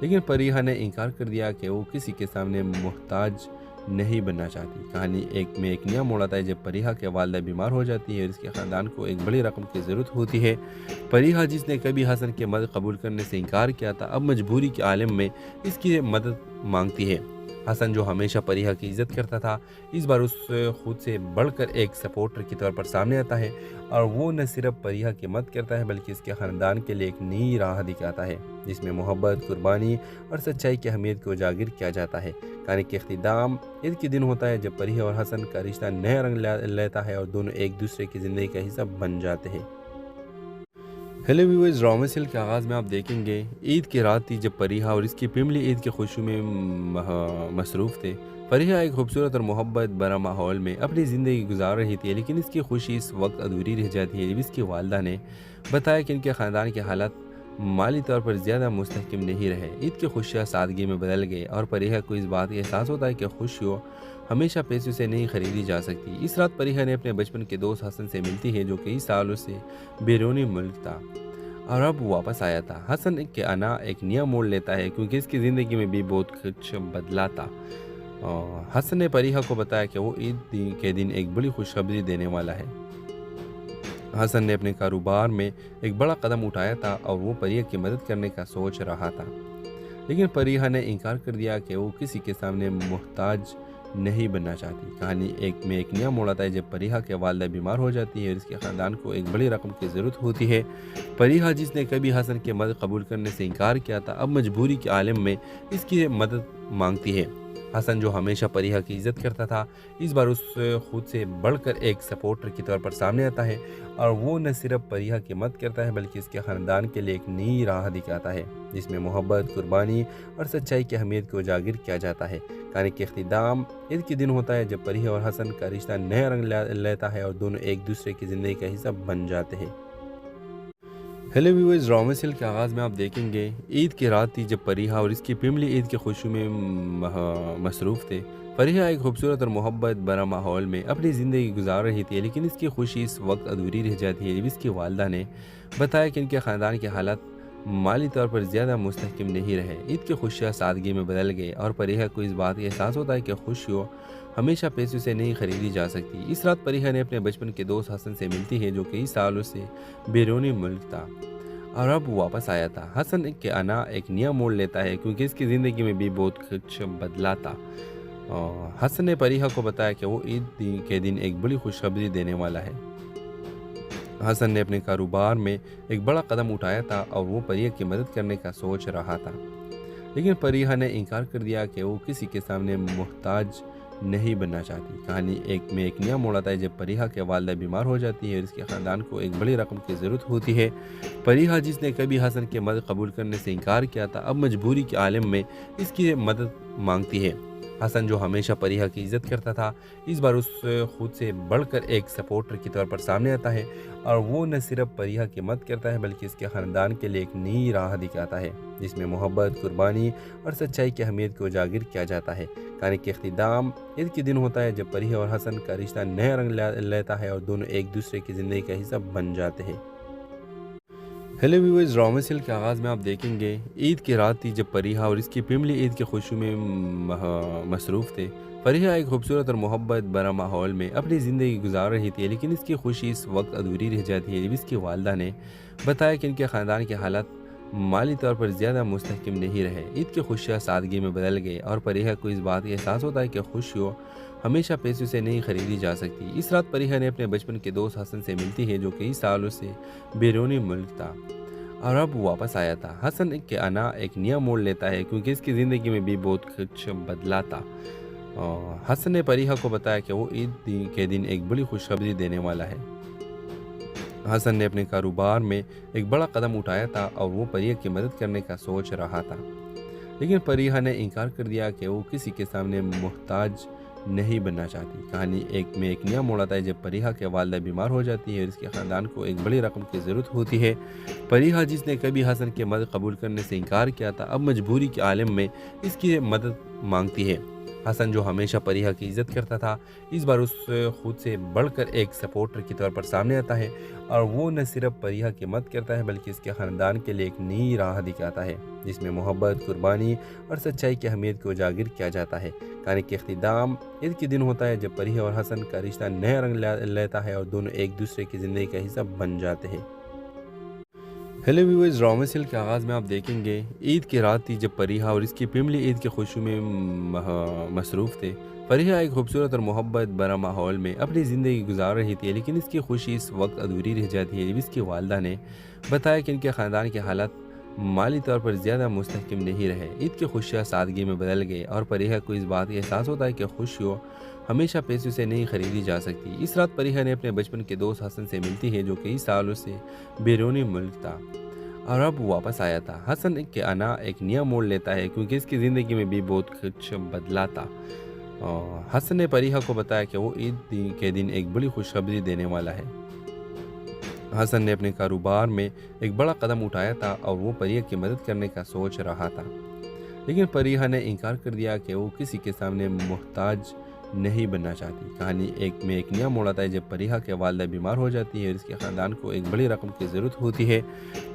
लेकिन फरीहा ने इनकार कर दिया कि वो किसी के सामने मोहताज नहीं बनना चाहती। कहानी एक नया मोड़ आता है जब फरीहा के वालदा बीमार हो जाती है और इसके ख़ानदान को एक बड़ी रकम की ज़रूरत होती है। फरीहा, जिसने कभी हसन की मदद कबूल करने से इनकार किया था, अब मजबूरी के आलम में इसकी मदद मांगती है। हसन, जो हमेशा फरीहा की इज़्ज़त करता था, इस बार उस खुद से बढ़कर एक सपोर्टर के तौर पर सामने आता है और वो न सिर्फ फरीहा की मदद करता है बल्कि इसके ख़ानदान के लिए एक नई राह दिखाता है जिसमें मोहब्बत, कुर्बानी और सच्चाई की अहमियत को उजागर किया जाता है। कहानी के इख्तिताम ईद के दिन होता है जब फरीहा और हसन का रिश्ता नया रंग लेता है और दोनों एक दूसरे की ज़िंदगी का हिस्सा बन जाते हैं। हेलो व्यूअर्स, ड्रामा सीरियल के आगाज़ में आप देखेंगे ईद की रात थी जब फरीहा और इसकी फैमिली ईद की खुशी में मसरूफ़ थे। फरीहा एक खूबसूरत और मोहब्बत भरा माहौल में अपनी ज़िंदगी गुजार रही थी, लेकिन इसकी खुशी इस वक्त अधूरी रह जाती है जब इसकी वालदा ने बताया कि इनके ख़ानदान के हालात माली तौर पर ज़्यादा मुस्तहकम नहीं रहे। ईद की खुशियाँ सादगी में बदल गए और फरीहा को इस बात का एहसास होता है कि खुशियों हमेशा पैसों से नहीं खरीदी जा सकती। इस रात फरीहा ने अपने बचपन के दोस्त हसन से मिलती है, जो कई सालों से बैरूनी मुल्क था और अब वापस आया था। हसन के आना एक नया मोड़ लेता है क्योंकि इसकी ज़िंदगी में भी बहुत कुछ बदला था। हसन ने फरीहा को बताया कि वो ईद के दिन एक बड़ी खुशखबरी देने वाला है। हसन ने अपने कारोबार में एक बड़ा कदम उठाया था और वो फरीहा की मदद करने का सोच रहा था, लेकिन फरीहा ने इनकार कर दिया कि वो किसी के सामने मोहताज नहीं बनना चाहती। कहानी एक नया मोड़ आता है जब फरीहा के वालदा बीमार हो जाती है और इसके ख़ानदान को एक बड़ी रकम की ज़रूरत होती है। फरीहा, जिसने कभी हसन की मदद कबूल करने से इनकार किया था, अब मजबूरी के आलम में इसकी मदद मांगती है। हसन, जो हमेशा फरीहा की इज़्ज़त करता था, इस बार उस खुद से बढ़कर एक सपोर्टर के तौर पर सामने आता है और वो न सिर्फ फरीहा की मदद करता है बल्कि इसके ख़ानदान के लिए एक नई राह दिखाता है जिसमें मोहब्बत, कुर्बानी और सच्चाई की अहमियत को उजागर किया जाता है। कहानी के इख्तिताम ईद के दिन होता है जब फरीहा और हसन का रिश्ता नया रंग लेता है और दोनों एक दूसरे की ज़िंदगी का हिस्सा बन जाते हैं। हेलो व्यूअर्स, ड्रामा सीरियल के आगाज़ में आप देखेंगे ईद की रात थी जब फरीहा और इसकी फैमिली ईद की खुशी में मसरूफ़ थे। फरीहा एक खूबसूरत और मोहब्बत भरा माहौल में अपनी ज़िंदगी गुजार रही थी, लेकिन इसकी खुशी इस वक्त अधूरी रह जाती है जब इसकी वालदा ने बताया कि इनके ख़ानदान के हालात माली तौर पर ज़्यादा मुस्तहकम नहीं रहे। ईद की खुशियाँ सादगी में बदल गए और फरीहा को इस बात का एहसास होता है कि खुशियों हमेशा पैसों से नहीं खरीदी जा सकती। इस रात फरीहा ने अपने बचपन के दोस्त हसन से मिलती है, जो कई सालों से बैरूनी मुल्क था और अब वापस आया था। हसन के आना एक नया मोड़ लेता है क्योंकि इसकी ज़िंदगी में भी बहुत कुछ बदला था। हसन ने फरीहा को बताया कि वो ईद के दिन एक बड़ी खुशखबरी देने वाला है। हसन ने अपने कारोबार में एक बड़ा कदम उठाया था और वो फरीहा की मदद करने का सोच रहा था, लेकिन फरीहा ने इनकार कर दिया कि वो किसी के सामने मोहताज नहीं बनना चाहती। कहानी एक नया मोड़ आता है जब फरीहा के वालदा बीमार हो जाती है और इसके ख़ानदान को एक बड़ी रकम की ज़रूरत होती है। फरीहा, जिसने कभी हसन की मदद कबूल करने से इनकार किया था, अब मजबूरी के आलम में इसकी मदद मांगती है। हसन, जो हमेशा फरीहा की इज़्ज़त करता था, इस बार उस खुद से बढ़कर एक सपोर्टर के तौर पर सामने आता है और वो न सिर्फ फरीहा की मदद करता है बल्कि इसके ख़ानदान के लिए एक नई राह दिखाता है जिसमें मोहब्बत, कुर्बानी और सच्चाई की अहमियत को उजागर किया जाता है। कहानी के इख्तिताम ईद के दिन होता है जब फरीहा और हसन का रिश्ता नया रंग लेता है और दोनों एक दूसरे की ज़िंदगी का हिस्सा बन जाते हैं। हेलो व्यूअर्स, ड्रामा सीरियल के आगाज़ में आप देखेंगे ईद की रात थी जब फरीहा और इसकी फैमिली ईद की खुशी में मसरूफ़ थे। फरीहा एक खूबसूरत और मोहब्बत भरा माहौल में अपनी ज़िंदगी गुजार रही थी, लेकिन इसकी खुशी इस वक्त अधूरी रह जाती है जब इसकी वालदा ने बताया कि इनके ख़ानदान के हालात माली तौर पर ज़्यादा मुस्तहकम नहीं रहे। ईद की खुशियाँ सादगी में बदल गई और फरीहा को इस बात का एहसास होता है कि खुशियों हमेशा पैसों से नहीं खरीदी जा सकती। इस रात फरीहा ने अपने बचपन के दोस्त हसन से मिलती है, जो कई सालों से बैरूनी मुल्क था और अब वापस आया था। हसन के आना एक नया मोड़ लेता है क्योंकि इसकी ज़िंदगी में भी बहुत कुछ बदला था। हसन ने फरीहा को बताया कि वो ईद के दिन एक बड़ी खुशखबरी देने वाला है। हसन ने अपने कारोबार में एक बड़ा कदम उठाया था और वो फरीहा की मदद करने का सोच रहा था, लेकिन फरीहा ने इनकार कर दिया कि वो किसी के सामने मोहताज नहीं बनना चाहती। कहानी एक नया मोड़ आता है जब फरीहा के वालिदा बीमार हो जाती है और इसके ख़ानदान को एक बड़ी रकम की ज़रूरत होती है। फरीहा, जिसने कभी हसन की मदद कबूल करने से इनकार किया था, अब मजबूरी के आलम में इसकी मदद मांगती है। हसन, जो हमेशा फरीहा की इज़्ज़त करता था, इस बार उस खुद से बढ़कर एक सपोर्टर की तौर पर सामने आता है और वो न सिर्फ फरीहा की मदद करता है बल्कि इसके ख़ानदान के लिए एक नई राह दिखाता है जिसमें मोहब्बत, कुर्बानी और सच्चाई की अहमियत को उजागर किया जाता है। कहानी के इख्तिताम ईद के दिन होता है जब फरीहा और हसन का रिश्ता नया रंग लेता है और दोनों एक दूसरे की ज़िंदगी का हिस्सा बन जाते हैं। हेलो व्यूअर्स, ड्रामा सीरियल के आगाज़ में आप देखेंगे ईद की रात थी जब फरीहा और इसकी फैमिली ईद की खुशी में मसरूफ़ थे। फरीहा एक खूबसूरत और मोहब्बत भरा माहौल में अपनी ज़िंदगी गुजार रही थी, लेकिन इसकी खुशी इस वक्त अधूरी रह जाती है जब इसकी वालिदा ने बताया कि इनके ख़ानदान के हालात माली तौर पर ज़्यादा मुस्तहकम नहीं रहे। ईद की खुशियाँ सादगी में बदल गई और फरीहा को इस बात का एहसास होता है कि खुशियों हमेशा पैसों से नहीं खरीदी जा सकती। इस रात फरीहा ने अपने बचपन के दोस्त हसन से मिलती है, जो कई सालों से बैरूनी मुल्क था और अब वापस आया था। हसन के आना एक नया मोड़ लेता है क्योंकि इसकी ज़िंदगी में भी बहुत कुछ बदला था। हसन ने फरीहा को बताया कि वो ईद के दिन एक बड़ी खुशखबरी देने वाला है। हसन ने अपने कारोबार में एक बड़ा कदम उठाया था और वो फरीहा की मदद करने का सोच रहा था, लेकिन फरीहा ने इनकार कर दिया कि वो किसी के सामने मोहताज नहीं बनना चाहती। कहानी एक नया मोड़ आता है जब फरीहा के वालिदा बीमार हो जाती है और इसके ख़ानदान को एक बड़ी रकम की ज़रूरत होती है।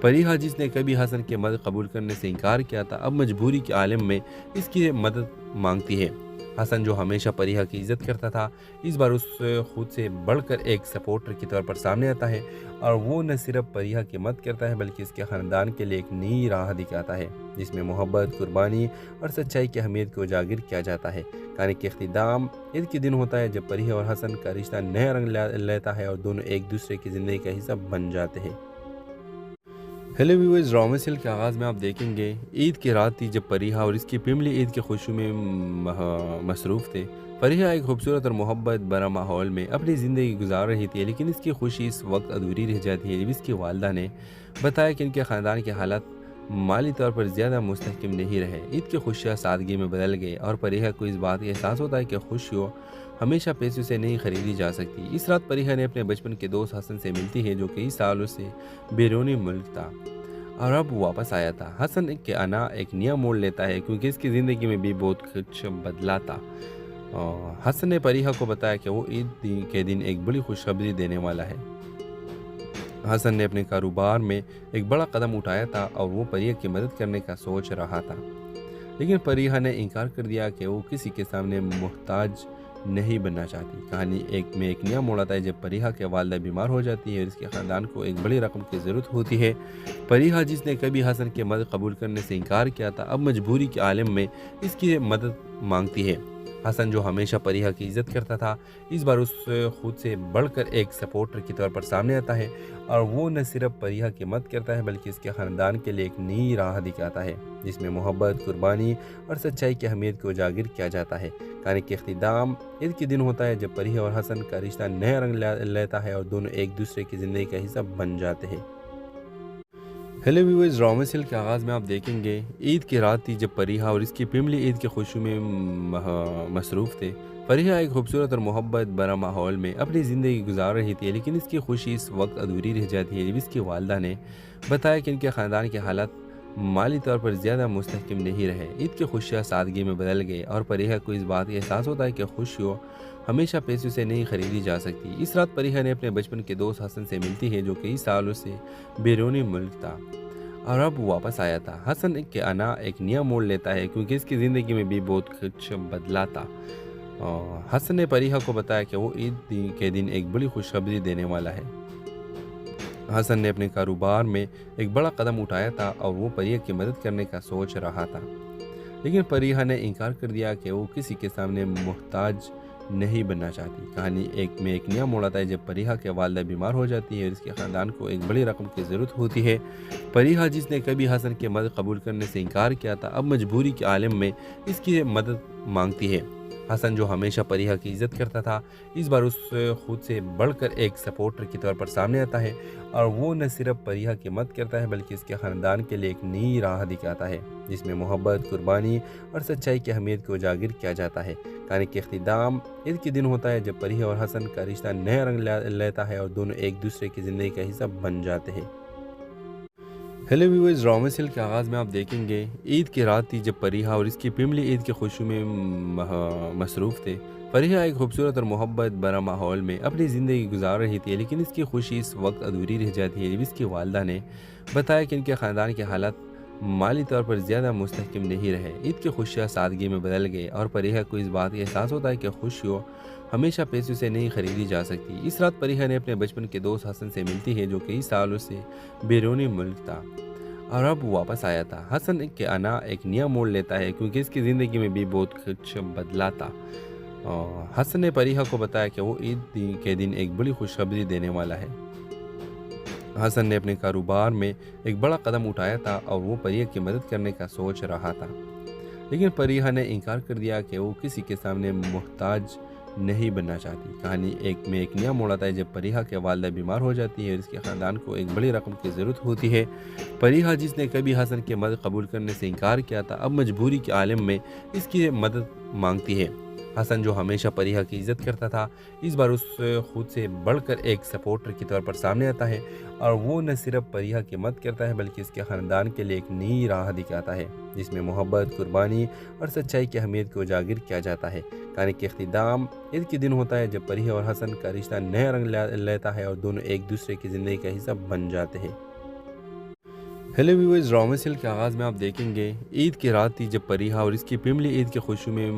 फरीहा, जिसने कभी हसन की मदद कबूल करने से इनकार किया था, अब मजबूरी के आलम में इसकी मदद मांगती है। हसन, जो हमेशा फरीहा की इज़्ज़त करता था, इस बार उस खुद से बढ़कर एक सपोर्टर की तौर पर सामने आता है और वो न सिर्फ फरीहा की मदद करता है बल्कि इसके ख़ानदान के लिए एक नई राह दिखाता है जिसमें मोहब्बत, कुर्बानी और सच्चाई की अहमियत को उजागर किया जाता है। कहानी के इख्तिताम ईद के दिन होता है जब फरीहा और हसन का रिश्ता नया रंग लेता है और दोनों एक दूसरे की ज़िंदगी का हिस्सा बन जाते हैं। हेलो व्यूअर्स, ड्रामा सीरियल के आगाज़ में आप देखेंगे ईद की रात थी जब फरीहा और इसकी फैमिली ईद की खुशी में मसरूफ़ थे। फरीहा एक खूबसूरत और मोहब्बत भरा माहौल में अपनी ज़िंदगी गुजार रही थी, लेकिन इसकी खुशी इस वक्त अधूरी रह जाती है जब इसकी वालिदा ने बताया कि इनके ख़ानदान के हालात माली तौर पर ज़्यादा मुस्तहकम नहीं रहे। ईद की खुशियाँ सादगी में बदल गई और फरीहा को इस बात का एहसास होता है कि खुशियों हमेशा पैसों से नहीं खरीदी जा सकती। इस रात फरीहा ने अपने बचपन के दोस्त हसन से मिलती है, जो कई सालों से बैरूनी मुल्क था और अब वापस आया था। हसन के आना एक नया मोड़ लेता है क्योंकि इसकी ज़िंदगी में भी बहुत कुछ बदला था। हसन ने फरीहा को बताया कि वो ईद के दिन एक बड़ी खुशखबरी देने वाला है। हसन ने अपने कारोबार में एक बड़ा कदम उठाया था और वो फरीहा की मदद करने का सोच रहा था, लेकिन फरीहा ने इनकार कर दिया कि वो किसी के सामने मोहताज नहीं बनना चाहती। कहानी एक नया मोड़ आता है जब फरीहा के वालिदा बीमार हो जाती है और इसके ख़ानदान को एक बड़ी रकम की ज़रूरत होती है। फरीहा, जिसने कभी हसन की मदद कबूल करने से इनकार किया था, अब मजबूरी के आलम में इसकी मदद मांगती है। हसन, जो हमेशा फरीहा की इज़्ज़त करता था, इस बार उस खुद से बढ़कर एक सपोर्टर की तौर पर सामने आता है और वो न सिर्फ फरीहा की मदद करता है बल्कि इसके ख़ानदान के लिए एक नई राह दिखाता है जिसमें मोहब्बत, कुर्बानी और सच्चाई की अहमियत को उजागर किया जाता है। कहानी के इख्तिताम ईद के दिन होता है जब फरीहा और हसन का रिश्ता नया रंग लेता है और दोनों एक दूसरे की ज़िंदगी का हिस्सा बन जाते हैं। हेलो व्यूअर्स, ड्रामा सीरियल के आगाज़ में आप देखेंगे ईद की रात थी जब फरीहा और इसकी फैमिली ईद की खुशी में मसरूफ़ थे। फरीहा एक खूबसूरत और मोहब्बत भरा माहौल में अपनी ज़िंदगी गुजार रही थी, लेकिन इसकी खुशी इस वक्त अधूरी रह जाती है जब इसकी वालिदा ने बताया कि इनके ख़ानदान के हालात माली तौर पर ज़्यादा मुस्तहकम नहीं रहे। ईद की खुशियाँ सादगी में बदल गई और फरीहा को इस बात का एहसास होता है कि खुशियों हमेशा पैसों से नहीं खरीदी जा सकती। इस रात फरीहा ने अपने बचपन के दोस्त हसन से मिलती है, जो कई सालों से बैरूनी मुल्क था और अब वापस आया था। हसन के आना एक नया मोड़ लेता है क्योंकि इसकी ज़िंदगी में भी बहुत कुछ बदला था। हसन ने फरीहा को बताया कि वो ईद के दिन एक बड़ी खुशखबरी देने वाला है। حسن نے اپنے کاروبار میں ایک بڑا قدم اٹھایا تھا اور وہ پریہ کی مدد کرنے کا سوچ رہا تھا، لیکن پریہ نے انکار کر دیا کہ وہ کسی کے سامنے محتاج نہیں بننا چاہتی۔ کہانی ایک نیا موڑ آتا ہے جب پریہ کے والدہ بیمار ہو جاتی ہے اور اس کے خاندان کو ایک بڑی رقم کی ضرورت ہوتی ہے۔ پریہ جس نے کبھی حسن کی مدد قبول کرنے سے انکار کیا تھا، اب مجبوری کے عالم میں اس کی مدد مانگتی ہے۔ حسن جو ہمیشہ پریہ کی عزت کرتا تھا، اس بار اس خود سے بڑھ کر ایک سپورٹر کی طور پر سامنے آتا ہے، اور وہ نہ صرف پریہ کی مدد کرتا ہے بلکہ اس کے خاندان کے لیے ایک نئی راہ دکھاتا ہے جس میں محبت، قربانی اور سچائی کی اہمیت کو اجاگر کیا جاتا ہے۔ کہانی کے اختتام عید کے دن ہوتا ہے جب پریہ اور حسن کا رشتہ نیا رنگ لیتا ہے اور دونوں ایک دوسرے کی زندگی کا حصہ بن جاتے ہیں۔ ہیلو ویورز، ڈرامہ سیل کے آغاز میں آپ دیکھیں گے عید کی رات تھی جب پریہ اور اس کی فیملی عید کی خوشی میں مصروف تھے۔ پریہ ایک خوبصورت اور محبت بھرا ماحول میں اپنی زندگی گزار رہی تھی، لیکن اس کی خوشی اس وقت ادھوری رہ جاتی ہے جب اس کی والدہ نے بتایا کہ ان کے خاندان کے حالات مالی طور پر زیادہ مستحکم نہیں رہے۔ عید کی خوشیاں سادگی میں بدل گئی اور پریہ کو اس بات کا احساس ہوتا ہے کہ خوشیوں ہمیشہ پیسوں سے نہیں خریدی جا سکتی۔ اس رات پریہ نے اپنے بچپن کے دوست حسن سے ملتی ہے جو کئی سالوں سے بیرونی ملک تھا اور اب واپس آیا تھا۔ حسن کے آنا ایک نیا موڑ لیتا ہے کیونکہ اس کی زندگی میں بھی بہت کچھ بدلا تھا۔ حسن نے پریہ کو بتایا کہ وہ عید کے دن ایک بڑی خوشخبری دینے والا ہے۔ حسن نے اپنے کاروبار میں ایک بڑا قدم اٹھایا تھا اور وہ پریہ کی مدد کرنے کا سوچ رہا تھا، لیکن پریہ نے انکار کر دیا کہ وہ کسی کے سامنے محتاج نہیں بننا چاہتی۔ کہانی ایک نیا موڑ آتا ہے جب پریہ کے والدہ بیمار ہو جاتی ہے اور اس کے خاندان کو ایک بڑی رقم کی ضرورت ہوتی ہے۔ پریہ جس نے کبھی حسن کی مدد قبول کرنے سے انکار کیا تھا، اب مجبوری کے عالم میں اس کی مدد مانگتی ہے۔ حسن جو ہمیشہ پریہ کی عزت کرتا تھا، اس بار اس خود سے بڑھ کر ایک سپورٹر کی طور پر سامنے آتا ہے، اور وہ نہ صرف پریہ کی مدد کرتا ہے بلکہ اس کے خاندان کے لیے ایک نئی راہ دکھاتا ہے جس میں محبت، قربانی اور سچائی کی اہمیت کو اجاگر کیا جاتا ہے۔ کہانی کے اختتام عید کے دن ہوتا ہے جب پریہ اور حسن کا رشتہ نیا رنگ لیتا ہے اور دونوں ایک دوسرے کی زندگی کا حصہ بن جاتے ہیں۔ ہیلو ویورز، ڈرامہ سیل کے آغاز میں آپ دیکھیں گے عید کی رات تھی جب پریہ اور اس کی فیملی عید کی خوشی میں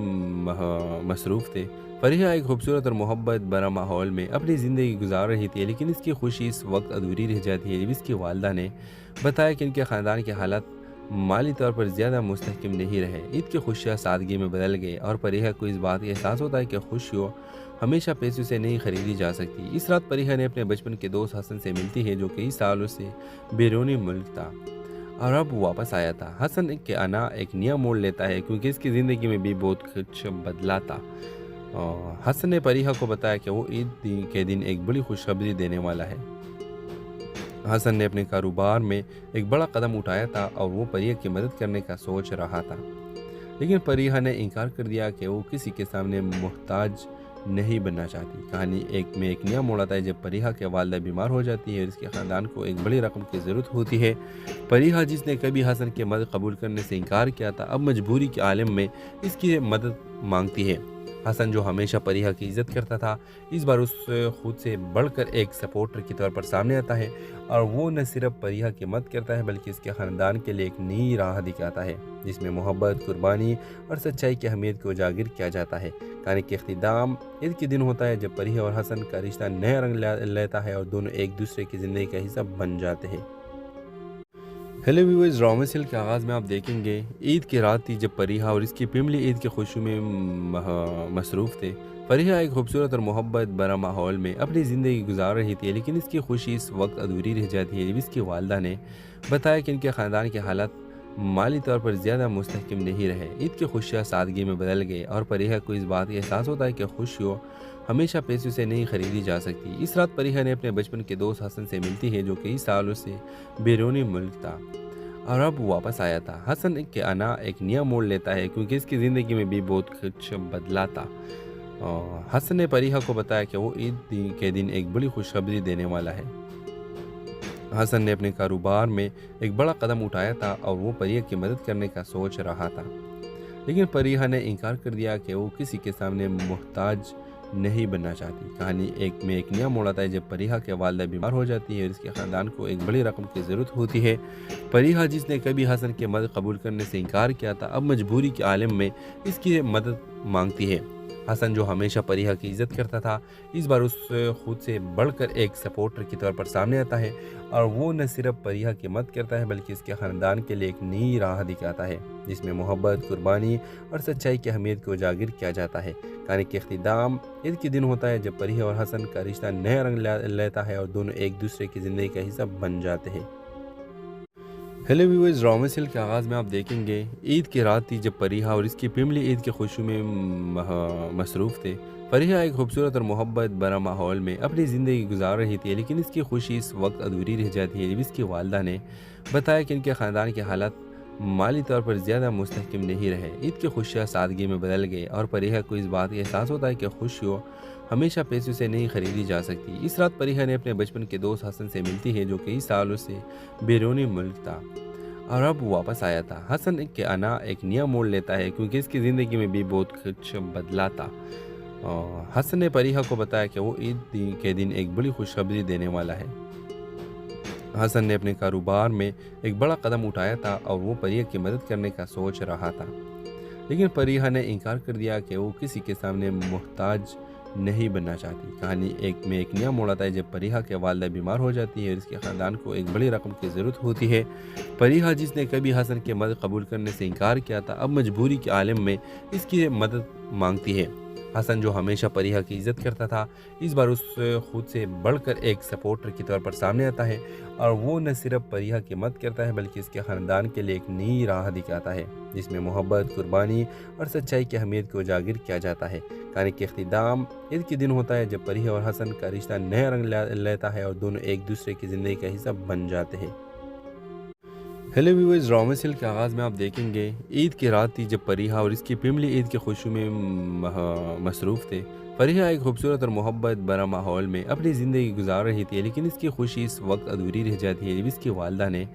مصروف تھے۔ پریہ ایک خوبصورت اور محبت بھرا ماحول میں اپنی زندگی گزار رہی تھی، لیکن اس کی خوشی اس وقت ادھوری رہ جاتی ہے جب اس کی والدہ نے بتایا کہ ان کے خاندان کے حالات مالی طور پر زیادہ مستحکم نہیں رہے۔ عید کی خوشیاں سادگی میں بدل گئی اور پریہ کو اس بات کا احساس ہوتا ہے کہ خوشیوں ہمیشہ پیسوں سے نہیں خریدی جا سکتی۔ اس رات پریہ نے اپنے بچپن کے دوست حسن سے ملتی ہے جو کئی سالوں سے بیرونی ملک تھا اور اب واپس آیا تھا۔ حسن کے آنا ایک نیا موڑ لیتا ہے کیونکہ اس کی زندگی میں بھی بہت کچھ بدلا تھا۔ حسن نے پریہ کو بتایا کہ وہ عید کے دن ایک بڑی خوشخبری دینے والا ہے۔ حسن نے اپنے کاروبار میں ایک بڑا قدم اٹھایا تھا اور وہ پریہ کی مدد کرنے کا سوچ رہا تھا، لیکن پریہ نے انکار کر دیا کہ وہ کسی کے سامنے محتاج نہیں بننا چاہتی۔ کہانی ایک نیا موڑ آتا ہے جب پریہ کے والدہ بیمار ہو جاتی ہے اور اس کے خاندان کو ایک بڑی رقم کی ضرورت ہوتی ہے۔ پریہ جس نے کبھی حسن کی مدد قبول کرنے سے انکار کیا تھا، اب مجبوری کے عالم میں اس کی مدد مانگتی ہے۔ حسن جو ہمیشہ پریہ کی عزت کرتا تھا، اس بار اس خود سے بڑھ کر ایک سپورٹر کی طور پر سامنے آتا ہے، اور وہ نہ صرف پریہ کی مدد کرتا ہے بلکہ اس کے خاندان کے لیے ایک نئی راہ دکھاتا ہے جس میں محبت، قربانی اور سچائی کی اہمیت کو اجاگر کیا جاتا ہے۔ کہانی کے اختتام عید کے دن ہوتا ہے جب پریہ اور حسن کا رشتہ نیا رنگ لیتا ہے اور دونوں ایک دوسرے کی زندگی کا حصہ بن جاتے ہیں۔ ہیلو ویورز، ڈرامہ سیل کے آغاز میں آپ دیکھیں گے عید کی رات تھی جب پریہ اور اس کی فیملی عید کی خوشی میں مصروف تھے۔ پریہ ایک خوبصورت اور محبت بھرا ماحول میں اپنی زندگی گزار رہی تھی، لیکن اس کی خوشی اس وقت ادھوری رہ جاتی ہے جب اس کی والدہ نے بتایا کہ ان کے خاندان کے حالات مالی طور پر زیادہ مستحکم نہیں رہے۔ عید کی خوشیاں سادگی میں بدل گئی اور پریہ کو اس بات کا احساس ہوتا ہے کہ خوشیوں ہمیشہ پیسوں سے نہیں خریدی جا سکتی۔ اس رات پریہ نے اپنے بچپن کے دوست حسن سے ملتی ہے جو کئی سالوں سے بیرونی ملک تھا اور اب واپس آیا تھا۔ حسن کے آنا ایک نیا موڑ لیتا ہے کیونکہ اس کی زندگی میں بھی بہت کچھ بدلا تھا۔ حسن نے پریہ کو بتایا کہ وہ عید کے دن ایک بڑی خوشخبری دینے والا ہے۔ حسن نے اپنے کاروبار میں ایک بڑا قدم اٹھایا تھا اور وہ پریہ کی مدد کرنے کا سوچ رہا تھا، لیکن پریہ نے انکار کر دیا کہ وہ کسی کے سامنے محتاج نہیں بننا چاہتی۔ کہانی ایک نیا موڑ آتا ہے جب پریہ کے والدہ بیمار ہو جاتی ہے اور اس کے خاندان کو ایک بڑی رقم کی ضرورت ہوتی ہے۔ پریہ جس نے کبھی حسن کی مدد قبول کرنے سے انکار کیا تھا، اب مجبوری کے عالم میں اس کی مدد مانگتی ہے۔ हसन जो हमेशा फरीहा की इज़्ज़त करता था, इस बार उस खुद से बढ़कर एक सपोर्टर के तौर पर सामने आता है और वो न सिर्फ फरीहा की मदद करता है बल्कि इसके ख़ानदान के लिए एक नई राह दिखाता है जिसमें मोहब्बत, कुर्बानी और सच्चाई की अहमियत को उजागर किया जाता है। कहानी के इख्तिताम ईद के दिन होता है जब फरीहा और हसन का रिश्ता नया रंग लेता है और दोनों एक दूसरे की ज़िंदगी का हिस्सा बन जाते हैं। हेलो व्यूअर्स, ड्रामा सीरियल के आगाज़ में आप देखेंगे ईद की रात थी जब फरीहा और इसकी फैमिली ईद की खुशी में मसरूफ़ थे। फरीहा एक खूबसूरत और मोहब्बत भरा माहौल में अपनी ज़िंदगी गुजार रही थी, लेकिन इसकी खुशी इस वक्त अधूरी रह जाती है जब इसकी वालदा ने बताया कि इनके ख़ानदान के हालात माली तौर पर ज़्यादा मुस्तहकम नहीं रहे। ईद की खुशियाँ सादगी में बदल गई और फरीहा को इस बात का एहसास होता है कि खुशियों हमेशा पैसों से नहीं खरीदी जा सकती। इस रात फरीहा ने अपने बचपन के दोस्त हसन से मिलती है जो कई सालों से बैरूनी मुल्क था और अब वापस आया था। हसन के आना एक नया मोड़ लेता है क्योंकि इसकी ज़िंदगी में भी बहुत कुछ बदला था। हसन ने फरीहा को बताया कि वो ईद के दिन एक बड़ी खुशखबरी देने वाला है। हसन ने अपने कारोबार में एक बड़ा कदम उठाया था और वो फरीहा की मदद करने का सोच रहा था, लेकिन फरीहा ने इनकार कर दिया कि वो किसी के सामने मोहताज नहीं बनना चाहती। कहानी एक नया मोड़ आता है जब फरीहा के वालदा बीमार हो जाती है और इसके ख़ानदान को एक बड़ी रकम की ज़रूरत होती है। फरीहा जिसने कभी हसन की मदद कबूल करने से इनकार किया था, अब मजबूरी के आलम में इसकी मदद मांगती है। हसन जो हमेशा फरीहा की इज़्ज़त करता था, इस बार उस खुद से बढ़कर एक सपोर्टर के तौर पर सामने आता है और वो न सिर्फ फरीहा की मदद करता है बल्कि इसके ख़ानदान के लिए एक नई राह दिखाता है जिसमें मोहब्बत, कुर्बानी और सच्चाई की अहमियत को उजागर किया जाता है। कहानी के इख्तिताम ईद के दिन होता है जब फरीहा और हसन का रिश्ता नया रंग लेता है और दोनों एक दूसरे की ज़िंदगी का हिस्सा बन जाते हैं। हेलो व्यूअर्स, ड्रामा सीरियल के आगाज़ में आप देखेंगे ईद की रात थी जब फरीहा और इसकी फैमिली ईद की खुशी में मसरूफ़ थे। फरीहा एक खूबसूरत और मोहब्बत भरा माहौल में अपनी ज़िंदगी गुजार रही थी, लेकिन इसकी खुशी इस वक्त अधूरी रह जाती है जब इसकी वालदा ने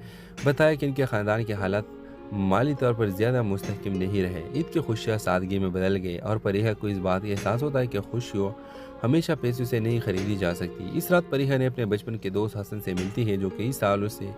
बताया कि इनके ख़ानदान के हालात माली तौर पर ज़्यादा मुस्तहकम नहीं रहे। ईद की खुशियाँ सादगी में बदल गई और फरीहा को इस बात का एहसास होता है कि खुशियों हमेशा पैसों से नहीं खरीदी जा सकती। इस रात फरीहा ने अपने बचपन के दोस्त हसन से मिलती है जो कई सालों से